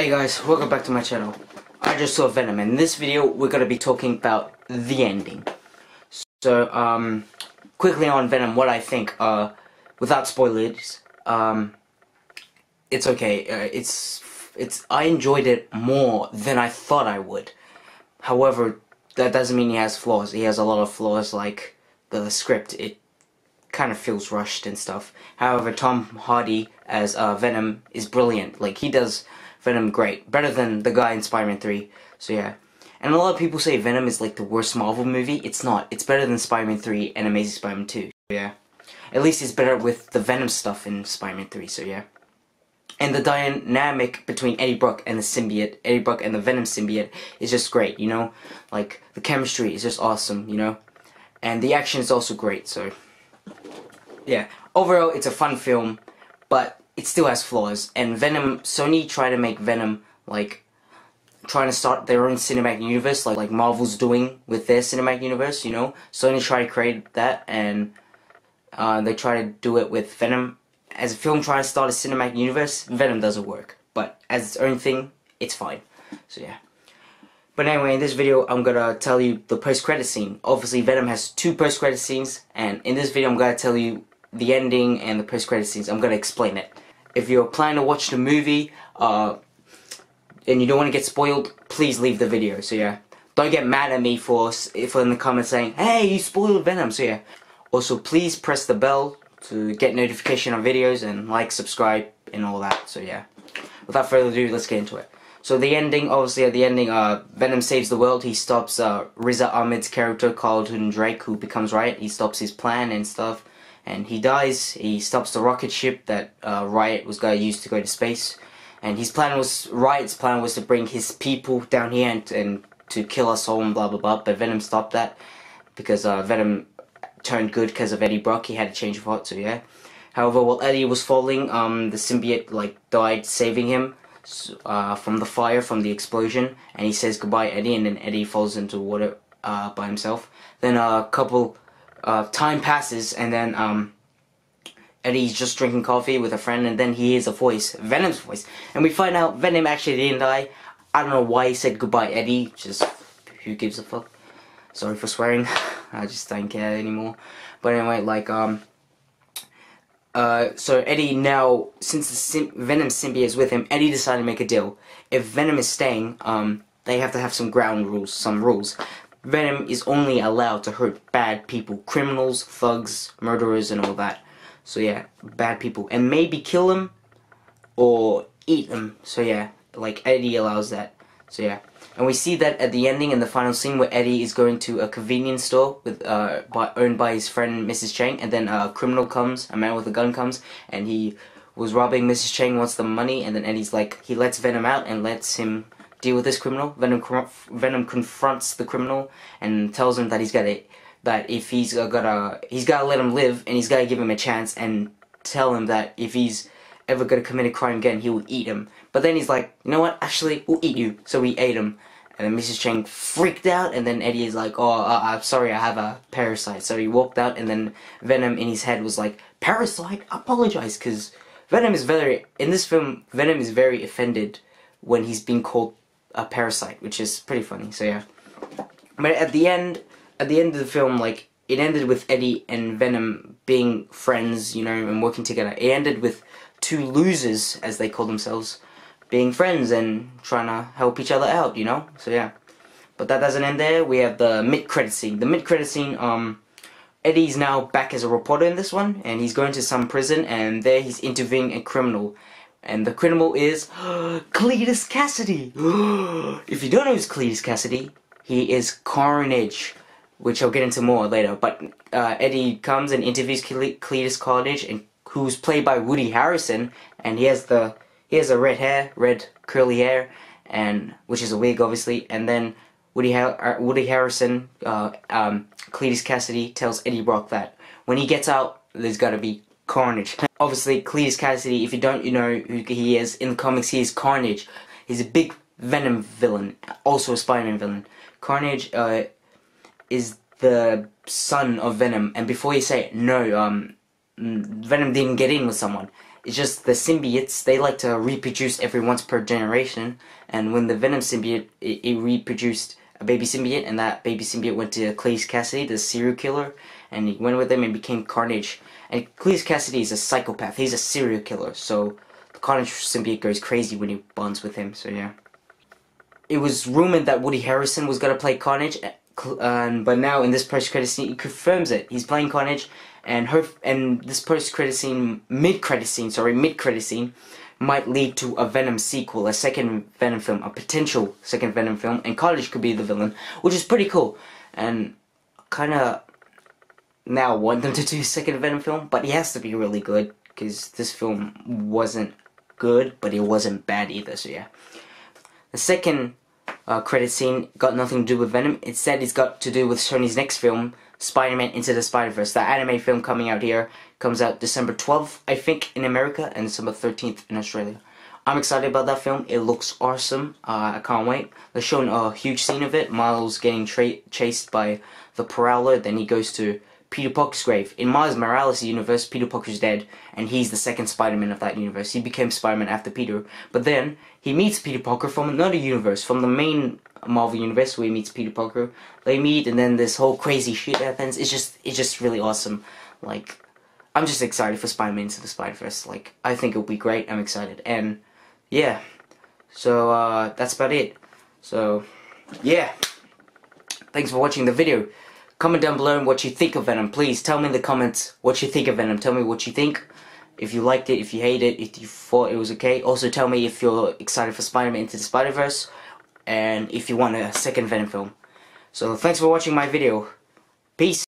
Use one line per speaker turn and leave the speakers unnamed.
Hey guys, welcome back to my channel. I just saw Venom, and in this video we're going to be talking about the ending. So, quickly on Venom, what I think, without spoilers, it's okay. I enjoyed it more than I thought I would. However, that doesn't mean he has flaws. He has a lot of flaws, like the script. It kind of feels rushed and stuff. However, Tom Hardy as Venom is brilliant. Like, he does Venom great. Better than the guy in Spider-Man 3. So yeah. And a lot of people say Venom is like the worst Marvel movie. It's not. It's better than Spider-Man 3 and Amazing Spider-Man 2. Yeah. At least it's better with the Venom stuff in Spider-Man 3, so yeah. And the dynamic between Eddie Brock and the symbiote, Eddie Brock and the Venom symbiote is just great, you know? Like, the chemistry is just awesome, you know? And the action is also great, so yeah. Overall, it's a fun film, but it still has flaws. And Venom, Sony tried to make Venom, like, trying to start their own cinematic universe, like Marvel's doing with their cinematic universe, you know? Sony tried to create that, and they try to do it with Venom. As a film trying to start a cinematic universe, Venom doesn't work. But as its own thing, it's fine. So yeah. But anyway, in this video, I'm gonna tell you the post-credit scene. Obviously, Venom has 2 post-credit scenes, and in this video, I'm gonna tell you the ending and the post-credit scenes. I'm gonna explain it. If you're planning to watch the movie, and you don't want to get spoiled, please leave the video. So yeah. Don't get mad at me for in the comments saying, hey, you spoiled Venom. So yeah. Also, please press the bell to get notification on videos, and like, subscribe, and all that. So yeah. Without further ado, let's get into it. So the ending, obviously at the ending, Venom saves the world. He stops Riz Ahmed's character, Carlton Drake, who becomes Riot. He stops his plan and stuff, and he dies. He stops the rocket ship that Riot was going to use to go to space. And Riot's plan was to bring his people down here and to kill us all and blah blah blah. But Venom stopped that because Venom turned good because of Eddie Brock. He had a change of heart, so yeah. However, while Eddie was falling, the symbiote like died, saving him from the fire, from the explosion, and he says goodbye, Eddie, and then Eddie falls into water by himself. Then a couple time passes, and then Eddie's just drinking coffee with a friend, and then he hears a voice, Venom's voice, and we find out Venom actually didn't die. I don't know why he said goodbye, Eddie. Just who gives a fuck? Sorry for swearing. I just don't care anymore. But anyway, like, so Eddie now, since the Venom symbiote is with him, Eddie decided to make a deal. If Venom is staying, they have to have some ground rules, some rules. Venom is only allowed to hurt bad people, criminals, thugs, murderers, and all that. So yeah, bad people. And maybe kill them, or eat them. So yeah, like, Eddie allows that. So yeah. And we see that at the ending in the final scene where Eddie is going to a convenience store with owned by his friend Mrs. Chang, and then a criminal comes, a man with a gun comes, and he was robbing Mrs. Chang, wants the money, and then Eddie's like, he lets Venom out and lets him deal with this criminal. Venom confronts the criminal and tells him that he's gotta let him live, and he's gotta give him a chance, and tell him that if he's ever gonna commit a crime again, he will eat him. But then he's like, you know what, actually, we'll eat you. So we ate him. And then Mrs. Chang freaked out, and then Eddie is like, oh, I'm sorry, I have a parasite. So he walked out, and then Venom in his head was like, parasite? Apologize, because Venom is in this film, Venom is very offended when he's being called a parasite, which is pretty funny, so yeah. But at the end of the film, like, it ended with Eddie and Venom being friends, you know, and working together. It ended with 2 losers, as they call themselves, being friends and trying to help each other out, you know? So yeah. But that doesn't end there. We have the mid-credit scene. The mid-credit scene, Eddie's now back as a reporter in this one, and he's going to some prison, and there he's interviewing a criminal. And the criminal is Cletus Cassidy. If you don't know who's Cletus Cassidy, he is Carnage, which I'll get into more later. But Eddie comes and interviews Cletus Carnage, and who's played by Woody Harrelson, and he has a red curly hair, and which is a wig, obviously. And then Woody Harrelson, Cletus Cassidy, tells Eddie Brock that when he gets out, there's gotta be carnage. Obviously, Cletus Cassidy, if you don't know who he is, in the comics he is Carnage. He's a big Venom villain, also a Spider-Man villain. Carnage is the son of Venom, and before you say it, no, Venom didn't get in with someone. It's just the symbiotes, they like to reproduce every once per generation, and when the Venom symbiote, it reproduced a baby symbiote, and that baby symbiote went to Cleese Cassidy, the serial killer, and he went with him and became Carnage. And Cleese Cassidy is a psychopath, he's a serial killer, so the Carnage symbiote goes crazy when he bonds with him, so yeah. It was rumored that Woody Harrelson was going to play Carnage, but now in this post-credit scene, he confirms it. He's playing Carnage, and this post-credit scene, mid-credit scene, might lead to a Venom sequel, a second Venom film, a potential second Venom film, and Carnage could be the villain, which is pretty cool. And kind of now want them to do a second Venom film, but he has to be really good, because this film wasn't good, but it wasn't bad either, so yeah. The second credit scene got nothing to do with Venom. Instead, it's got to do with Sony's next film, Spider-Man Into the Spider-Verse. The anime film coming out here comes out December 12th, I think, in America, and December 13th in Australia. I'm excited about that film. It looks awesome. I can't wait. They're showing a huge scene of it. Miles getting chased by the Prowler. Then he goes to Peter Parker's grave. In Miles Morales' universe, Peter Parker's dead, and he's the second Spider-Man of that universe. He became Spider-Man after Peter, but then he meets Peter Parker from another universe, from the main Marvel universe, where he meets Peter Parker. They meet, and then this whole crazy shit happens. It's just really awesome. Like, I'm just excited for Spider-Man Into the Spider-Verse. Like, I think it'll be great. I'm excited, and yeah. So that's about it. So yeah. Thanks for watching the video. Comment down below what you think of Venom. Please tell me in the comments what you think of Venom. Tell me what you think. If you liked it, if you hate it, if you thought it was okay. Also tell me if you're excited for Spider-Man Into the Spider-Verse, and if you want a second Venom film. So thanks for watching my video. Peace.